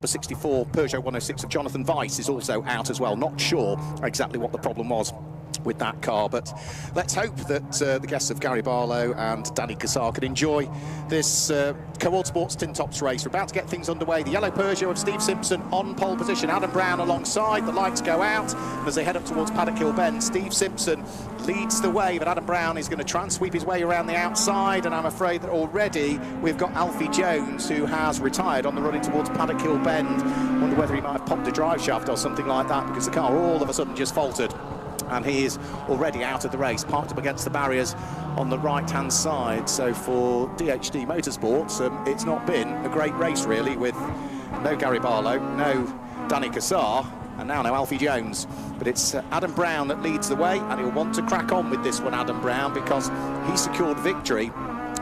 number 64 Peugeot 106 of Jonathan Weiss is also out as well. Not sure exactly what the problem was with that car, but let's hope that the guests of Gary Barlow and Danny Cassar can enjoy this Co-Ord Sports Tin Tops race. We're about to get things underway. The yellow Peugeot of Steve Simpson on pole position, Adam Brown alongside. The lights go out, and as they head up towards Paddock Hill Bend, Steve Simpson leads the way, but Adam Brown is going to try and sweep his way around the outside, and I'm afraid that already we've got Alfie Jones, who has retired on the run in towards Paddock Hill Bend. Wonder whether he might have popped a drive shaft or something like that, because the car all of a sudden just faltered. And he is already out of the race, parked up against the barriers on the right-hand side. So for DHD Motorsports, it's not been a great race, really, with no Gary Barlow, no Danny Cassar, and now no Alfie Jones. But it's Adam Brown that leads the way, and he'll want to crack on with this one, Adam Brown, because he secured victory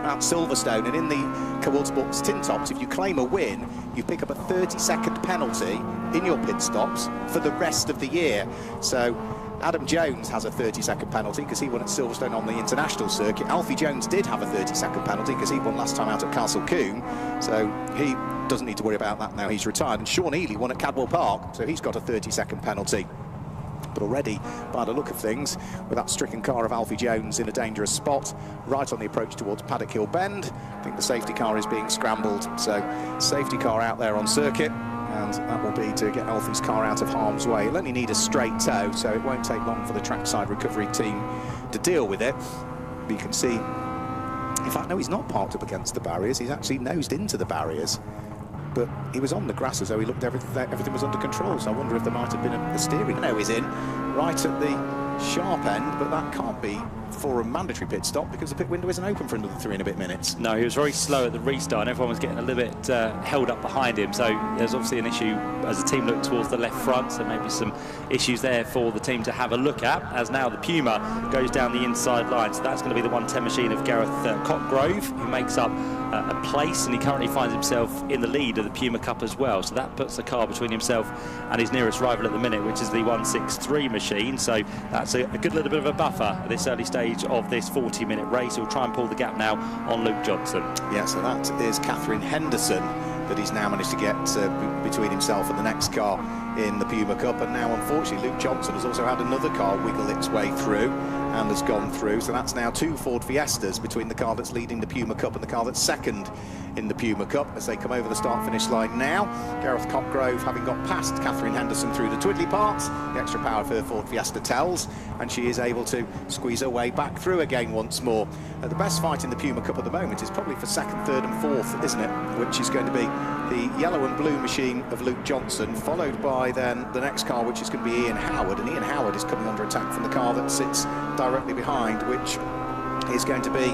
at Silverstone. And in the Co-Ord Sports Tin Tops, if you claim a win, you pick up a 30-second penalty in your pit stops for the rest of the year. So Adam Jones has a 30-second penalty because he won at Silverstone on the international circuit. Alfie Jones did have a 30-second penalty because he won last time out at Castle Combe, so he doesn't need to worry about that now. He's retired. And Sean Ely won at Cadwell Park, so he's got a 30-second penalty. But already, by the look of things, with that stricken car of Alfie Jones in a dangerous spot right on the approach towards Paddock Hill Bend, I think the safety car is being scrambled. So safety car out there on circuit, and that will be to get Alfie's car out of harm's way. He'll only need a straight tow, so it won't take long for the trackside recovery team to deal with it. But you can see, in fact, no, he's not parked up against the barriers. He's actually nosed into the barriers. But he was on the grass as though he looked everything was under control. So I wonder if there might have been a steering. No, he's in right at the sharp end, but that can't be for a mandatory pit stop because the pit window isn't open for another 3 and a bit minutes. No, he was very slow at the restart, and everyone was getting a little bit held up behind him. So there's obviously an issue as the team looked towards the left front. So maybe some issues there for the team to have a look at. As now the Puma goes down the inside line, so that's going to be the 110 machine of Gareth Cotgrove, who makes up a place, and he currently finds himself in the lead of the Puma Cup as well. So that puts the car between himself and his nearest rival at the minute, which is the 163 machine. So that's a good little bit of a buffer at this early stage of this 40-minute race. He'll try and pull the gap now on Luke Johnson. Yeah, so that is Catherine Henderson that he's now managed to get between himself and the next car in the Puma Cup. And now, unfortunately, Luke Johnson has also had another car wiggle its way through and has gone through. So that's now 2 Ford Fiestas between the car that's leading the Puma Cup and the car that's second in the Puma Cup as they come over the start-finish line now. Gareth Cotgrove, having got past Catherine Henderson through the twiddly parts, the extra power of her Ford Fiesta tells, and she is able to squeeze her way back through again once more. The best fight in the Puma Cup at the moment is probably for second, third and fourth, isn't it? Which is going to be the yellow and blue machine of Luke Johnson, followed by then the next car, which is going to be Ian Howard. And Ian Howard is coming under attack from the car that sits directly behind, which is going to be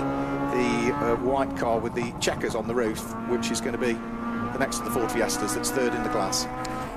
the white car with the checkers on the roof, which is going to be the next to the Ford Fiestas that's third in the class.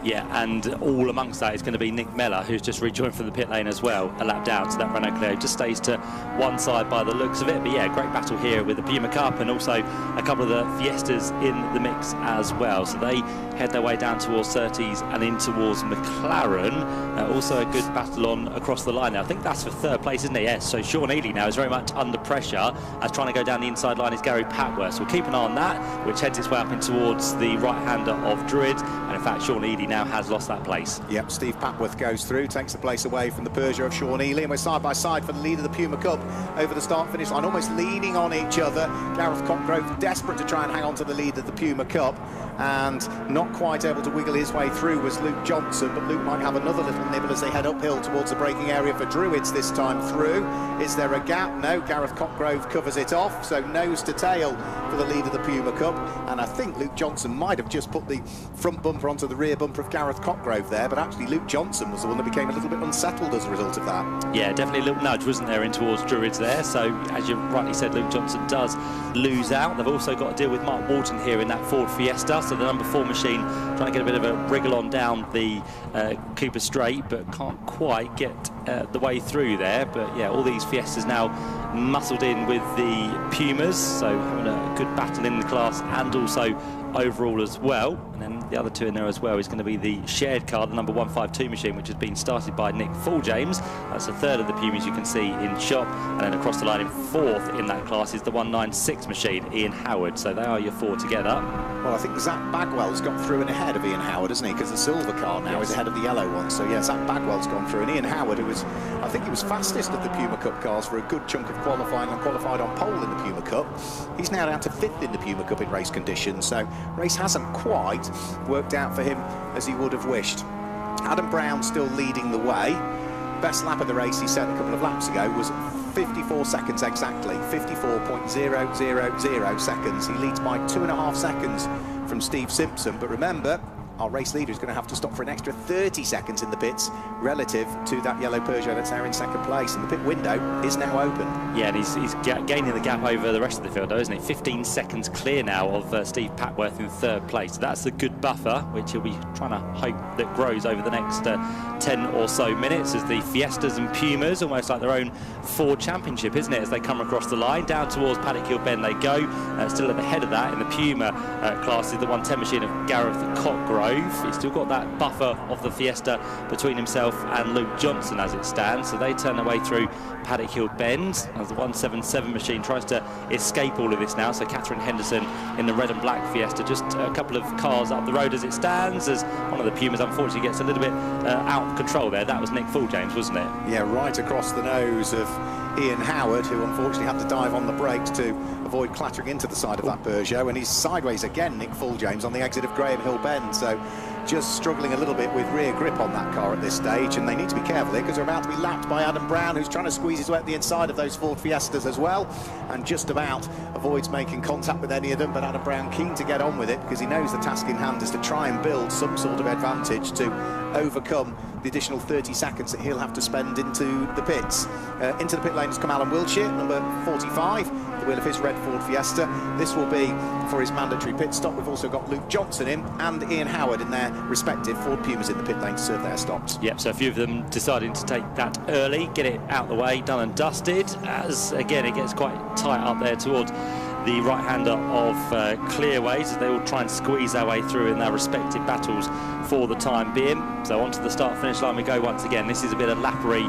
Yeah, and all amongst that is going to be Nick Mellor, who's just rejoined from the pit lane as well, a lap down. So that Renault Clio just stays to one side by the looks of it. But yeah, great battle here with the Puma Cup and also a couple of the Fiestas in the mix as well. So they head their way down towards Surtees and in towards McLaren. Also a good battle on across the line now. I think that's for third place, isn't it? Yes, so Sean Ely now is very much under pressure as trying to go down the inside line is Gary Patworth. So we'll keep an eye on that, which heads its way up in towards the right-hander of Druid. And in fact, Sean Ely now has lost that place. Yep, Steve Patworth goes through, takes the place away from the Peugeot of Sean Ely, and we're side by side for the lead of the Puma Cup over the start-finish line, almost leaning on each other. Gareth Cotgrove desperate to try and hang on to the lead of the Puma Cup, and not quite able to wiggle his way through was Luke Johnson, but Luke might have another little nibble as they head uphill towards the braking area for Druids this time through. Is there a gap? No, Gareth Cotgrove covers it off, so nose to tail for the lead of the Puma Cup, and I think Luke Johnson might have just put the front bumper onto the rear bumper of Gareth Cotgrove there, but actually Luke Johnson was the one that became a little bit unsettled as a result of that. Yeah, definitely a little nudge, wasn't there, in towards Druids there. So as you rightly said, Luke Johnson does lose out. They've also got to deal with Mark Walton here in that Ford Fiesta, so the number 4 machine trying to get a bit of a wriggle on down the Cooper Straight, but can't quite get the way through there. But yeah, all these Fiestas now muscled in with the Pumas, so having a good battle in the class and also overall as well. And then the other two in there as well is going to be the shared car, the number 152 machine, which has been started by Nick Fulljames. That's a third of the Pumas you can see in shop, and then across the line in fourth in that class is the 196 machine, Ian Howard. So they are your four together. Well, I think Zach Bagwell's got through and ahead of Ian Howard, hasn't he? Because the silver car now is ahead of the yellow one. So yeah, Zach Bagwell's gone through, and Ian Howard, who was, I think he was fastest of the Puma Cup cars for a good chunk of qualifying and qualified on pole in the Puma Cup. He's now down to fifth in the Puma Cup in race conditions. So race hasn't quite worked out for him as he would have wished. Adam Brown still leading the way. Best lap of the race he set a couple of laps ago was 54 seconds exactly, 54.000 seconds. He leads by 2.5 seconds from Steve Simpson, but remember, our race leader is going to have to stop for an extra 30 seconds in the pits relative to that yellow Peugeot that's now in second place, and the pit window is now open. Yeah, and he's gaining the gap over the rest of the field, though, isn't he? 15 seconds clear now of Steve Patworth in third place. So that's a good buffer, which he'll be trying to hope that grows over the next 10 or so minutes as the Fiestas and Pumas, almost like their own Ford Championship, isn't it, as they come across the line. Down towards Paddock Hill Bend they go. Still at the head of that in the Puma class is the 110 machine of Gareth Cockgrove. He's still got that buffer of the Fiesta between himself and Luke Johnson as it stands, so they turn their way through Paddock Hill Bend as the 177 machine tries to escape all of this now. So Catherine Henderson in the red and black Fiesta, just a couple of cars up the road as it stands, as one of the Pumas unfortunately gets a little bit out of control there. That was Nick Fulljames, wasn't it? Yeah, right across the nose of Ian Howard, who unfortunately had to dive on the brakes to avoid clattering into the side of that Peugeot, and he's sideways again, Nick Fulljames, on the exit of Graham Hill Bend. So just struggling a little bit with rear grip on that car at this stage, and they need to be careful here because they're about to be lapped by Adam Brown, who's trying to squeeze his way at the inside of those Ford Fiestas as well, and just about avoids making contact with any of them. But Adam Brown keen to get on with it because he knows the task in hand is to try and build some sort of advantage to overcome the additional 30 seconds that he'll have to spend into the pits. Into the pit lane has come Alan Wiltshire, number 45, the wheel of his red Ford Fiesta. This will be for his mandatory pit stop. We've also got Luke Johnson in and Ian Howard in their respective Ford Pumas in the pit lane to serve their stops. Yep, so a few of them deciding to take that early, get it out the way, done and dusted, as again it gets quite tight up there towards the right-hander of Clearways as they all try and squeeze their way through in their respective battles for the time being. So onto the start-finish line we go once again. This is a bit of lappery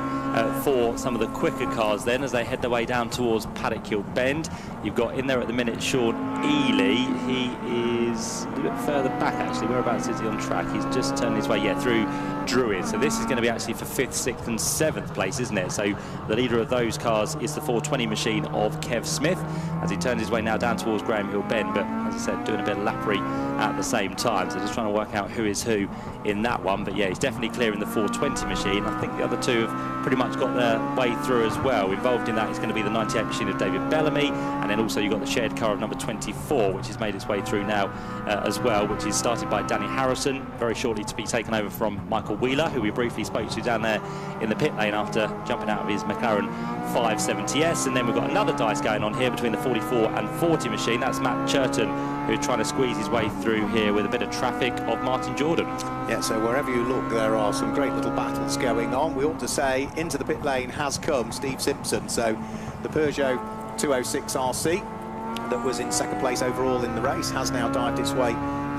for some of the quicker cars then as they head their way down towards Paddock Hill Bend. You've got in there at the minute Sean Ely. He is a little bit further back actually. Whereabouts is he on track? He's just turned his way, yeah, through Druid. So this is going to be actually for 5th, 6th and 7th place, isn't it? So the leader of those cars is the 420 machine of Kev Smith as he turns his way now down towards Graham Hill Bend, but as I said, doing a bit of lappery at the same time, so just trying to work out who is who in that one. But yeah, he's definitely clearing the 420 machine. I think the other two have pretty much got their way through as well. Involved in that is going to be the 98 machine of David Bellamy, and then also you've got the shared car of number 24, which has made its way through now as well, which is started by Danny Harrison, very shortly to be taken over from Michael Wheeler, who we briefly spoke to down there in the pit lane after jumping out of his McLaren 570S. And then we've got another dice going on here between the 44 and 40 machine. That's Matt Churton, who's trying to squeeze his way through here with a bit of traffic of Martin Jordan. Yeah, so wherever you look, there are some great little battles going on. We ought to say into the pit lane has come Steve Simpson. So the Peugeot 206 RC that was in second place overall in the race has now dived its way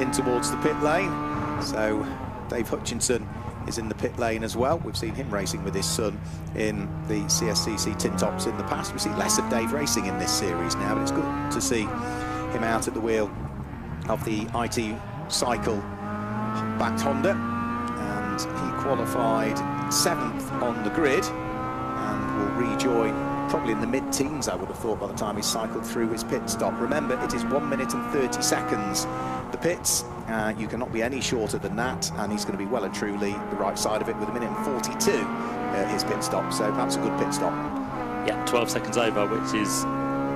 in towards the pit lane. So Dave Hutchinson is in the pit lane as well. We've seen him racing with his son in the CSCC tin tops in the past. We see less of Dave racing in this series now, but it's good to see him out at the wheel of the IT Cycle backed Honda, and he qualified 7th on the grid and will rejoin probably in the mid-teens, I would have thought, by the time he cycled through his pit stop. Remember, it is 1 minute and 30 seconds. The pits, you cannot be any shorter than that, and he's going to be well and truly the right side of it with 1 minute and 42 his pit stop, so that's a good pit stop. Yeah, 12 seconds over, which is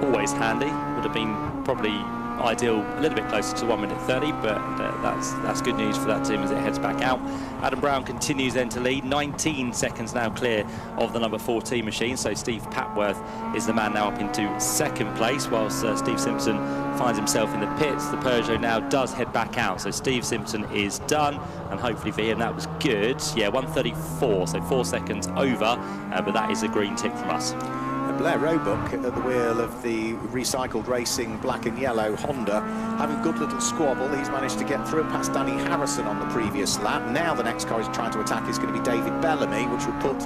always handy. Would have been probably ideal a little bit closer to 1 minute 30, but that's good news for that team as it heads back out. Adam Brown continues then to lead, 19 seconds now clear of the number 14 machine, so Steve Patworth is the man now up into second place, whilst Steve Simpson finds himself in the pits. The Peugeot now does head back out, so Steve Simpson is done, and hopefully for him that was good. Yeah, 1:34, so 4 seconds over, but that is a green tick from us. Blair Roebuck at the wheel of the recycled racing black and yellow Honda, having a good little squabble. He's managed to get through past Danny Harrison on the previous lap. Now the next car he's trying to attack is going to be David Bellamy, which would put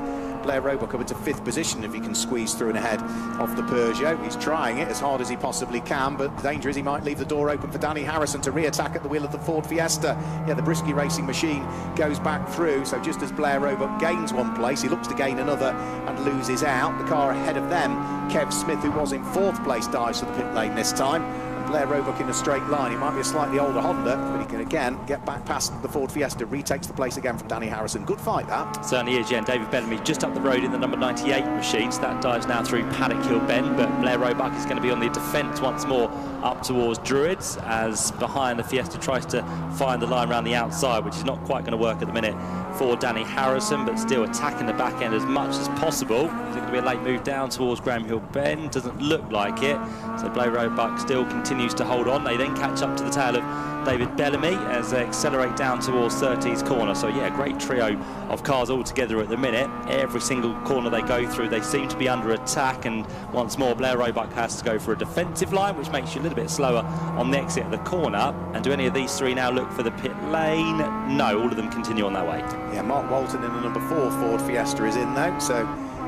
Blair Roebuck up into 5th position if he can squeeze through and ahead of the Peugeot. He's trying it as hard as he possibly can, but the danger is he might leave the door open for Danny Harrison to re-attack at the wheel of the Ford Fiesta. Yeah, the Brisky Racing machine goes back through, so just as Blair Roebuck gains one place, he looks to gain another and loses out. The car ahead of them, Kev Smith, who was in 4th place, dives to the pit lane this time. Blair Roebuck in a straight line. He might be a slightly older Honda, but he can again get back past the Ford Fiesta, retakes the place again from Danny Harrison. Good fight, that. Certainly is, yeah. And David Bellamy just up the road in the number 98 machine, so that dives now through Paddock Hill Bend, but Blair Roebuck is going to be on the defence once more up towards Druids, as behind the Fiesta tries to find the line around the outside, which is not quite going to work at the minute for Danny Harrison, but still attacking the back end as much as possible. Is it going to be a late move down towards Graham Hill Bend? Doesn't look like it. So Blair Roebuck still continues to hold on. They then catch up to the tail of David Bellamy as they accelerate down towards 30's corner. So yeah, great trio of cars all together at the minute. Every single corner they go through, they seem to be under attack, and once more Blair Roebuck has to go for a defensive line, which makes you a little bit slower on the exit of the corner. And do any of these three now look for the pit lane? No, all of them continue on their way. Yeah, Mark Walton in the number 4 Ford Fiesta is in though, so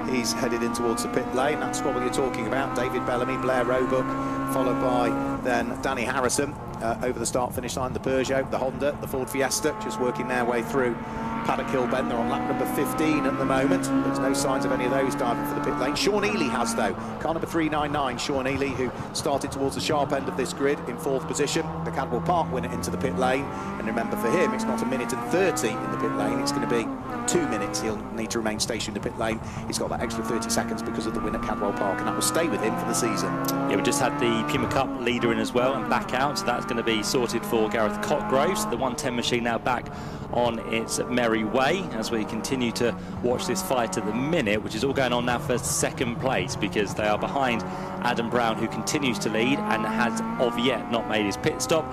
he's headed in towards the pit lane. That's what you're talking about. David Bellamy, Blair Roebuck, followed by then Danny Harrison over the start-finish line. The Peugeot, the Honda, the Ford Fiesta, just working their way through Paddock Hill Bend. They're on lap number 15 at the moment. There's no signs of any of those diving for the pit lane. Sean Ely has, though. Car number 399, Sean Ely, who started towards the sharp end of this grid in 4th position. The Cadwell Park winner into the pit lane. And remember, for him, it's not 1 minute and 30 in the pit lane. It's going to be 2 minutes. He'll need to remain stationed in the pit lane. He's got that extra 30 seconds because of the win at Cadwell Park, and that will stay with him for the season. Yeah, we just had the Puma Cup leader in as well and back out, so that's going to be sorted for Gareth Cotgrove. So the 110 machine now back on its merry way as we continue to watch this fight at the minute, which is all going on now for 2nd place, because they are behind Adam Brown, who continues to lead and has of yet not made his pit stop.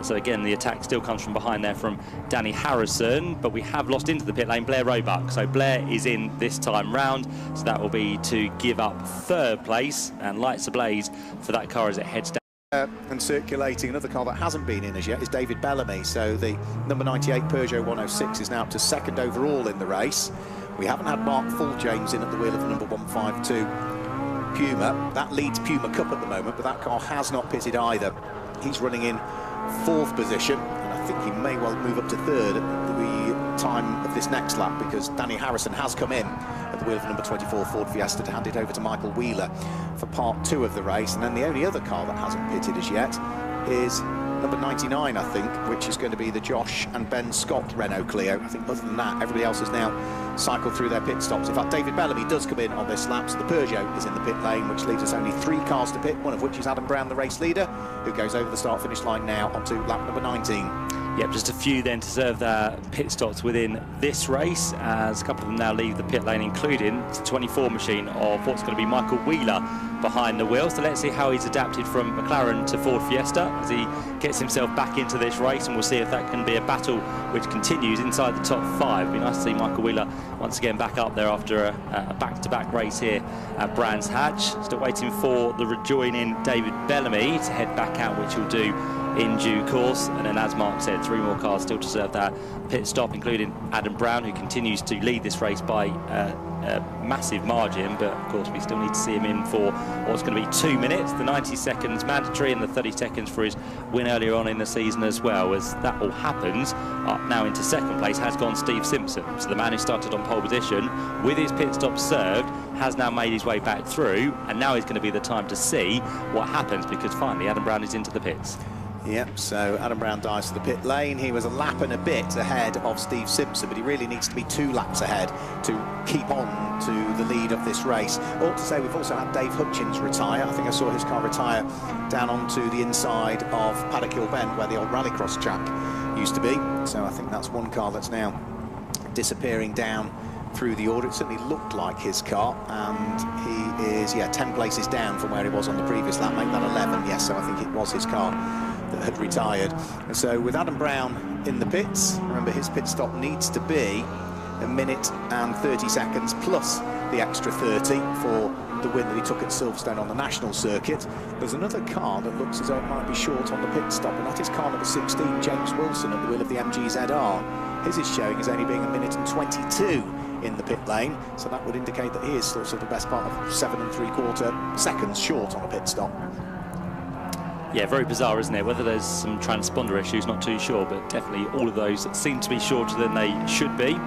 So again, the attack still comes from behind there from Danny Harrison, but we have lost into the pit lane Blair Roebuck. So Blair is in this time round, so that will be to give up 3rd place, and lights ablaze for that car as it heads down. And circulating another car that hasn't been in as yet is David Bellamy. So the number 98 Peugeot 106 is now up to 2nd overall in the race. We haven't had Mark Fulljames in at the wheel of the number 152 Puma. That leads Puma Cup at the moment, but that car has not pitted either. He's running in 4th position, and I think he may well move up to 3rd at the time of this next lap, because Danny Harrison has come in at the wheel of the number 24 Ford Fiesta to hand it over to Michael Wheeler for part 2 of the race. And then the only other car that hasn't pitted as yet is number 99, I think, which is going to be the Josh and Ben Scott Renault Clio. I think other than that, everybody else has now cycled through their pit stops. In fact, David Bellamy does come in on this lap, so the Peugeot is in the pit lane, which leaves us only 3 cars to pit, one of which is Adam Brown, the race leader, who goes over the start-finish line now onto lap number 19. Yep, just a few then to serve their pit stops within this race, as a couple of them now leave the pit lane, including the 24 machine of what's going to be Michael Wheeler behind the wheel. So let's see how he's adapted from McLaren to Ford Fiesta as he gets himself back into this race, and we'll see if that can be a battle which continues inside the top 5. It'd be nice to see Michael Wheeler once again back up there after a back-to-back race here at Brands Hatch. Still waiting for the rejoining David Bellamy to head back out, which he'll do in due course. And then, as Mark said, 3 more cars still to serve that pit stop, including Adam Brown, who continues to lead this race by a massive margin, but of course we still need to see him in for what's going to be 2 minutes, the 90 seconds mandatory and the 30 seconds for his win earlier on in the season as well. As that all happens, up now into 2nd place has gone Steve Simpson. So the man who started on pole position with his pit stop served has now made his way back through, and now is going to be the time to see what happens, because finally Adam Brown is into the pits. Yep, so Adam Brown dives to the pit lane. He was a lap and a bit ahead of Steve Simpson, but he really needs to be 2 laps ahead to keep on to the lead of this race. Ought to say we've also had Dave Hutchins retire. I think I saw his car retire down onto the inside of Paddock Hill Bend, where the old rallycross track used to be. So I think that's one car that's now disappearing down through the order. It certainly looked like his car, and he is, yeah, 10 places down from where he was on the previous lap, make that 11, yes, so I think it was his car that had retired. And so with Adam Brown in the pits, remember his pit stop needs to be 1 minute and 30 seconds plus the extra 30 for the win that he took at Silverstone on the national circuit. There's another car that looks as though it might be short on the pit stop, and that is car number 16, James Wilson, at the wheel of the MGZR. His is showing as only being 1 minute and 22 in the pit lane, so that would indicate that he is still sort of the best part of 7 3/4 seconds short on a pit stop. Yeah, very bizarre, isn't it? Whether there's some transponder issues, not too sure, but definitely all of those seem to be shorter than they should be.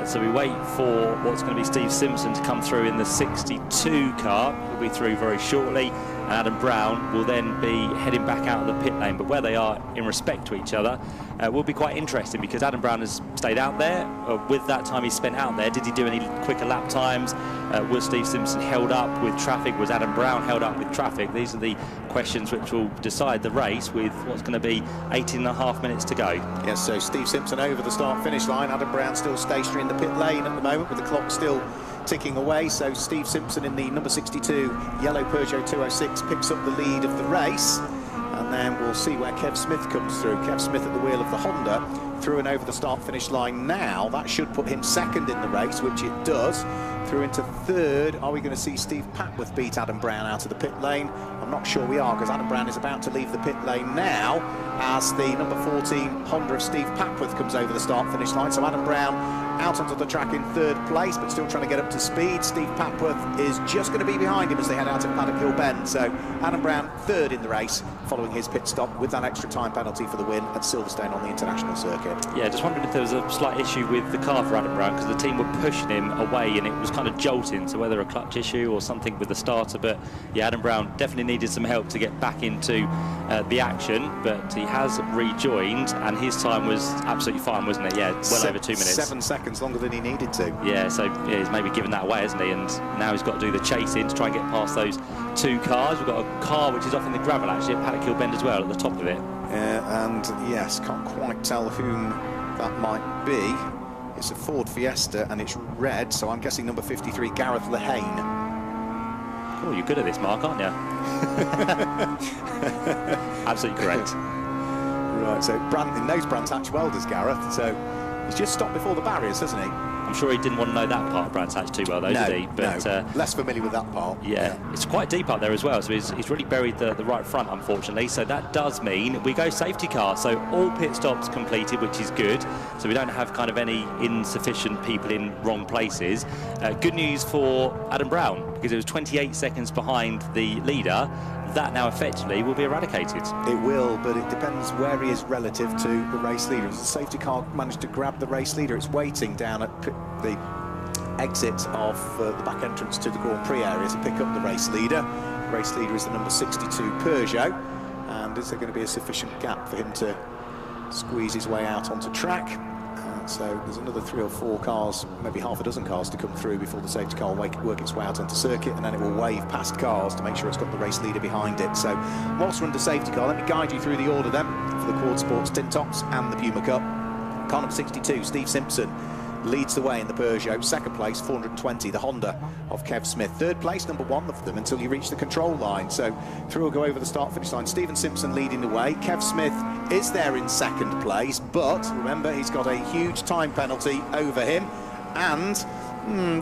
So we wait for what's going to be Steve Simpson to come through in the 62 car. He'll be through very shortly, and Adam Brown will then be heading back out of the pit lane. But where they are in respect to each other will be quite interesting, because Adam Brown has stayed out there. With that time he spent out there, did he do any quicker lap times? Was Steve Simpson held up with traffic? Was Adam Brown held up with traffic? These are the questions which will decide the race, with what's going to be 18.5 minutes to go. Yes, so Steve Simpson over the start-finish line. Adam Brown still stationary in the pit lane at the moment, with the clock still ticking away. So Steve Simpson in the number 62 yellow Peugeot 206 picks up the lead of the race. And then we'll see where Kev Smith comes through. Kev Smith at the wheel of the Honda, through and over the start-finish line now. That should put him second in the race, which it does. Through into third. Are we going to see Steve Papworth beat Adam Brown out of the pit lane? I'm not sure we are, because Adam Brown is about to leave the pit lane now, as the number 14 Honda of Steve Papworth comes over the start-finish line. So Adam Brown out onto the track in third place, but still trying to get up to speed. Steve Papworth is just going to be behind him as they head out of Paddock Hill Bend. So Adam Brown third in the race, following his pit stop with that extra time penalty for the win at Silverstone on the international circuit. Yeah, just wondering if there was a slight issue with the car for Adam Brown, because the team were pushing him away and it was kind of jolting, so whether a clutch issue or something with the starter. But yeah, Adam Brown definitely needed some help to get back into the action, but he has rejoined and his time was absolutely fine, wasn't it? Yeah, well over 2 minutes. 7 seconds longer than he needed to. Yeah, so yeah, he's maybe given that away, hasn't he? And now he's got to do the chasing to try and get past those two cars. We've got a car which is off in the gravel actually at Paddock Hill Bend as well, at the top of it. And yes, can't quite tell whom that might be. It's a Ford Fiesta and it's red, so I'm guessing number 53, Gareth Lehane. Oh, you're good at this, Mark, aren't you? Absolutely correct. Right, so in those Brands Hatch welders, Gareth, so he's just stopped before the barriers, hasn't he? I'm sure he didn't want to know that part of Brands Hatch too well, though, no, did he? But, no, less familiar with that part. Yeah, it's quite deep up there as well, so he's really buried the right front, unfortunately. So that does mean we go safety car. So all pit stops completed, which is good. So we don't have kind of any insufficient people in wrong places. Good news for Adam Brown, because it was 28 seconds behind the leader. That now effectively will be eradicated. It will, but it depends where he is relative to the race leader. As the safety car managed to grab the race leader, it's waiting down at the exit of the back entrance to the Grand Prix area to pick up the race leader. The race leader is the number 62 Peugeot, and is there going to be a sufficient gap for him to squeeze his way out onto track? So there's another 3 or 4 cars, maybe half a dozen cars to come through before the safety car will work its way out onto circuit, and then it will wave past cars to make sure it's got the race leader behind it. So whilst we're under safety car, let me guide you through the order then for the Quad Sports Tin Tops and the Puma Cup. Car number 62, Steve Simpson, leads the way in the Peugeot. Second place, 420, the Honda of Kev Smith. Third place, number 1 of them, until you reach the control line. So through will go over the start-finish line. Stephen Simpson leading the way. Kev Smith is there in second place, but remember, he's got a huge time penalty over him. And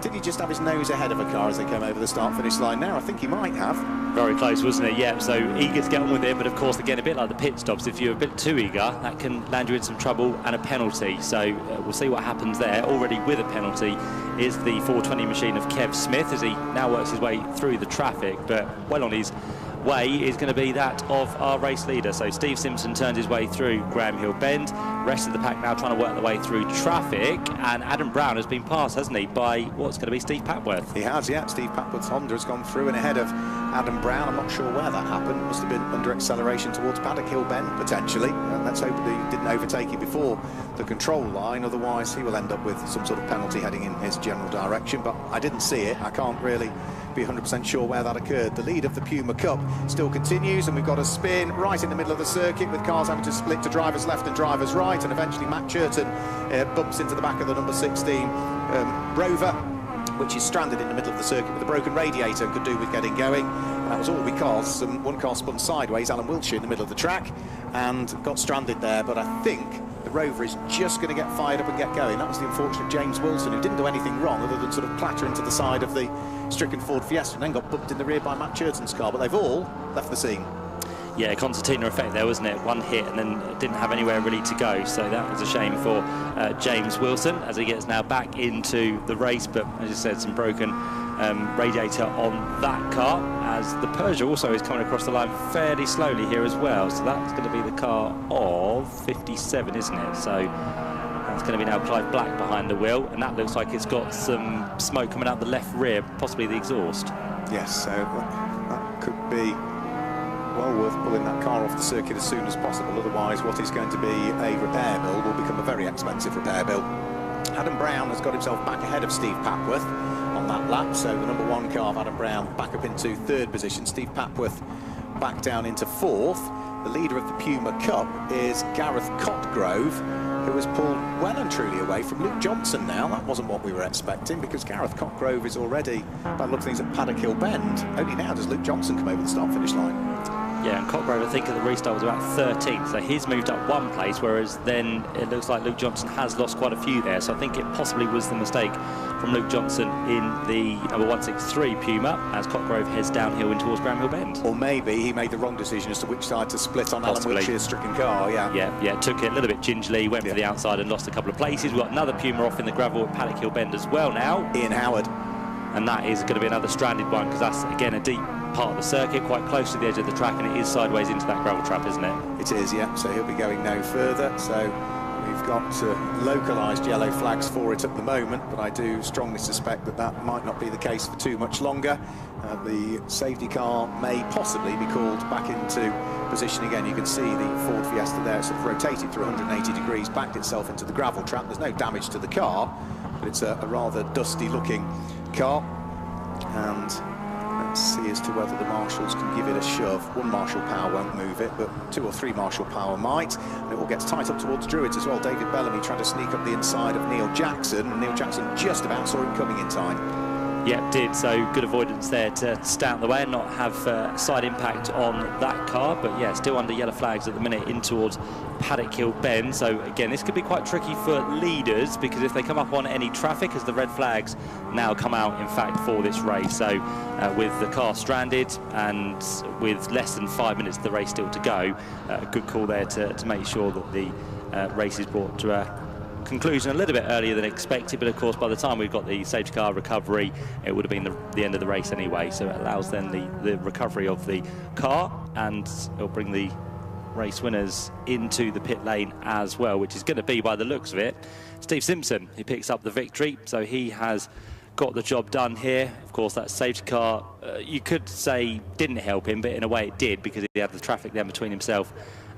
did he just have his nose ahead of a car as they come over the start-finish line now? I think he might have. Very close, wasn't it? Yeah, so eager to get on with it, but of course, again, a bit like the pit stops, if you're a bit too eager, that can land you in some trouble and a penalty. So we'll see what happens there. Already with a penalty is the 420 machine of Kev Smith, as he now works his way through the traffic, but well on his way is going to be that of our race leader. So Steve Simpson turns his way through Graham Hill Bend. Rest of the pack now trying to work their way through traffic, and Adam Brown has been passed, hasn't he, by what's going to be Steve Papworth. He has, yeah. Steve Papworth's Honda has gone through and ahead of Adam Brown. I'm not sure where that happened. Must have been under acceleration towards Paddock Hill Bend, potentially. And let's hope that he didn't overtake him before the control line, otherwise he will end up with some sort of penalty heading in his general direction. But I didn't see it. I can't really be 100% sure where that occurred. The lead of the Puma Cup still continues, and we've got a spin right in the middle of the circuit with cars having to split to drivers left and drivers right, and eventually Matt Churton bumps into the back of the number 16 Rover, which is stranded in the middle of the circuit with a broken radiator and could do with getting going. And that was all because one car spun sideways, Alan Wiltshire, in the middle of the track and got stranded there. But I think the Rover is just going to get fired up and get going. That was the unfortunate James Wilson, who didn't do anything wrong other than sort of clatter into the side of the stricken Ford Fiesta and then got bumped in the rear by Matt Churton's car, but they've all left the scene. Yeah, concertina effect there, wasn't it? One hit and then didn't have anywhere really to go. So that was a shame for James Wilson as he gets now back into the race. But as you said, some broken radiator on that car, as the Peugeot also is coming across the line fairly slowly here as well. So that's going to be the car of 57, isn't it? So that's going to be now Clive Black behind the wheel, and that looks like it's got some smoke coming out the left rear, possibly the exhaust. Yes, so that could be well worth pulling that car off the circuit as soon as possible. Otherwise, what is going to be a repair bill will become a very expensive repair bill. Adam Brown has got himself back ahead of Steve Papworth on that lap, so the number 1 car of Adam Brown back up into 3rd position. Steve Papworth back down into 4th. The leader of the Puma Cup is Gareth Cotgrove, who has pulled well and truly away from Luke Johnson now. That wasn't what we were expecting, because Gareth Cotgrove is already, by the look of things, at Paddock Hill Bend. Only now does Luke Johnson come over the start-finish line. Yeah, and Cotgrove, I think, at the restart was about 13th, so he's moved up 1 place, whereas then it looks like Luke Johnson has lost quite a few there. So I think it possibly was the mistake from Luke Johnson in the number 163 Puma as Cotgrove heads downhill in towards Bramhill Bend. Or maybe he made the wrong decision as to which side to split on Possibly. Alan Wiltshire's stricken car, Yeah, took it a little bit gingerly, went for the outside and lost a couple of places. We've got another Puma off in the gravel at Paddock Hill Bend as well now. Ian Howard. And that is going to be another stranded one, because that's, again, a deep part of the circuit, quite close to the edge of the track, and it is sideways into that gravel trap, isn't it? It is, yeah, so he'll be going no further. So we've got localised yellow flags for it at the moment, but I do strongly suspect that that might not be the case for too much longer. The safety car may possibly be called back into position again. You can see the Ford Fiesta there sort of rotated through 180 degrees, backed itself into the gravel trap. There's no damage to the car, but it's a rather dusty looking car. And let's see as to whether the marshals can give it a shove. 1 marshal power won't move it, but 2 or 3 marshal power might. And it all gets tight up towards Druids as well. David Bellamy trying to sneak up the inside of Neil Jackson, and Neil Jackson just about saw him coming in time. Yep, did. So good avoidance there to stay out of the way and not have side impact on that car. But yeah, still under yellow flags at the minute in towards Paddock Hill Bend. So again, this could be quite tricky for leaders, because if they come up on any traffic, as the red flags now come out, in fact, for this race. So with the car stranded and with less than 5 minutes of the race still to go, a good call there to make sure that the race is brought to a conclusion a little bit earlier than expected. But of course, by the time we've got the safety car recovery, it would have been the end of the race anyway. So it allows then the recovery of the car, and it'll bring the race winners into the pit lane as well, which is going to be, by the looks of it, Steve Simpson. He picks up the victory, so he has got the job done here. Of course, that safety car, you could say, didn't help him, but in a way it did, because he had the traffic then between himself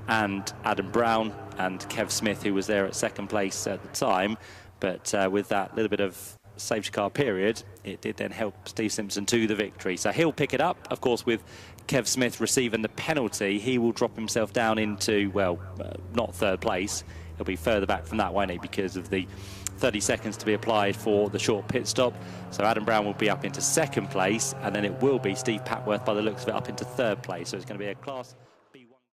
and Adam Brown and Kev Smith, who was there at 2nd place at the time. But with that little bit of safety car period, it did then help Steve Simpson to the victory. So he'll pick it up, of course, with Kev Smith receiving the penalty. He will drop himself down into, well, not 3rd place. He'll be further back from that, won't he, because of the 30 seconds to be applied for the short pit stop. So Adam Brown will be up into 2nd place, and then it will be Steve Papworth, by the looks of it, up into 3rd place. So it's going to be a class